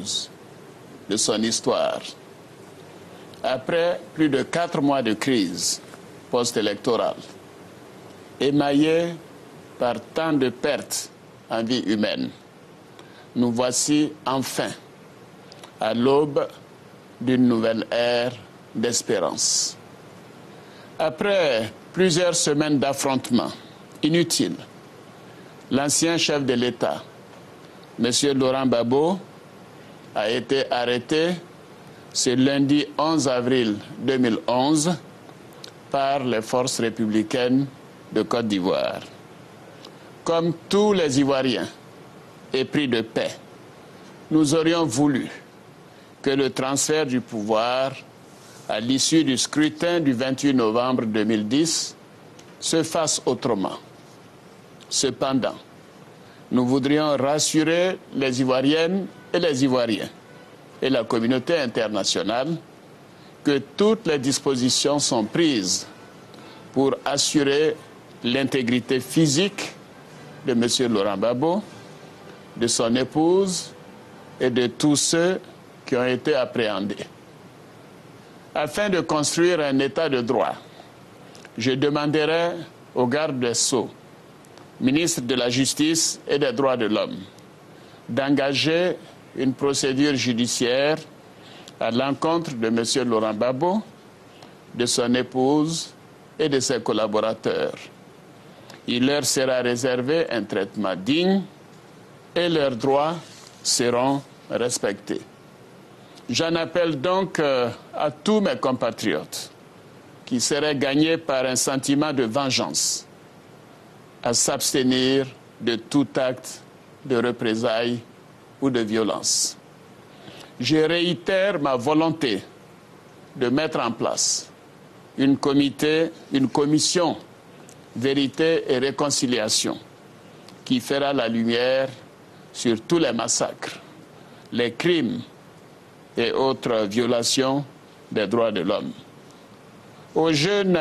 pause de son histoire. Après plus de 4 mois de crise post-électorale, émaillée par tant de pertes en vie humaine, nous voici enfin à l'aube d'une nouvelle ère d'espérance. Après plusieurs semaines d'affrontements inutiles, l'ancien chef de l'État, M. Laurent Gbagbo, a été arrêté ce lundi 11 avril 2011 par les forces républicaines de Côte d'Ivoire. Comme tous les Ivoiriens épris de paix, nous aurions voulu que le transfert du pouvoir à l'issue du scrutin du 28 novembre 2010 se fasse autrement. Cependant, nous voudrions rassurer les Ivoiriennes et les Ivoiriens et la communauté internationale que toutes les dispositions sont prises pour assurer l'intégrité physique de M. Laurent Gbagbo, de son épouse et de tous ceux qui ont été appréhendés. Afin de construire un état de droit, je demanderai au garde des Sceaux, ministre de la Justice et des Droits de l'Homme, d'engager une procédure judiciaire à l'encontre de M. Laurent Gbagbo, de son épouse et de ses collaborateurs. Il leur sera réservé un traitement digne et leurs droits seront respectés. J'en appelle donc à tous mes compatriotes qui seraient gagnés par un sentiment de vengeance à s'abstenir de tout acte de représailles ou de violence. Je réitère ma volonté de mettre en place une commission vérité et réconciliation qui fera la lumière sur tous les massacres, les crimes et autres violations des droits de l'homme. Aux jeunes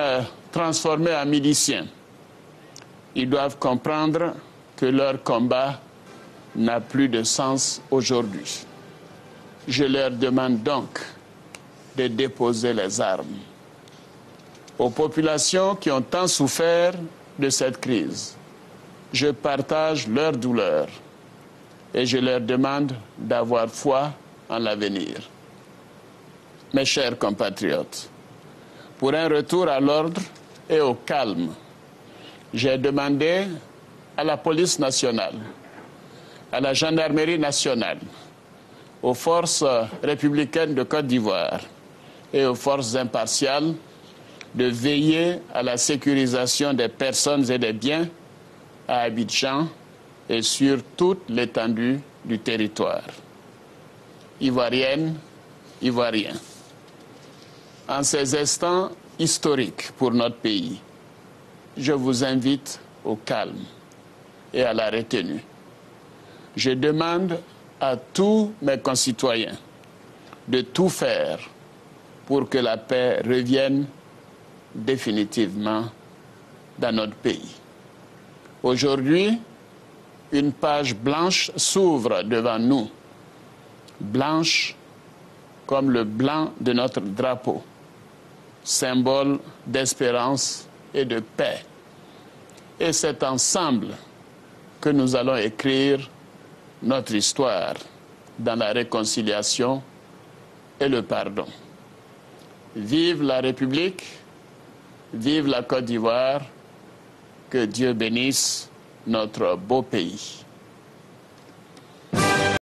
transformés en miliciens, ils doivent comprendre que leur combat n'a plus de sens aujourd'hui. Je leur demande donc de déposer les armes. Aux populations qui ont tant souffert de cette crise, je partage leur douleur et je leur demande d'avoir foi en l'avenir. Mes chers compatriotes, pour un retour à l'ordre et au calme, j'ai demandé à la police nationale, à la gendarmerie nationale, aux forces républicaines de Côte d'Ivoire et aux forces impartiales de veiller à la sécurisation des personnes et des biens à Abidjan et sur toute l'étendue du territoire. Ivoiriennes, Ivoiriens, en ces instants historiques pour notre pays, je vous invite au calme et à la retenue. Je demande à tous mes concitoyens de tout faire pour que la paix revienne définitivement dans notre pays. Aujourd'hui, une page blanche s'ouvre devant nous, blanche comme le blanc de notre drapeau, symbole d'espérance et de paix. Et c'est ensemble que nous allons écrire notre histoire dans la réconciliation et le pardon. Vive la République, vive la Côte d'Ivoire, que Dieu bénisse notre beau pays.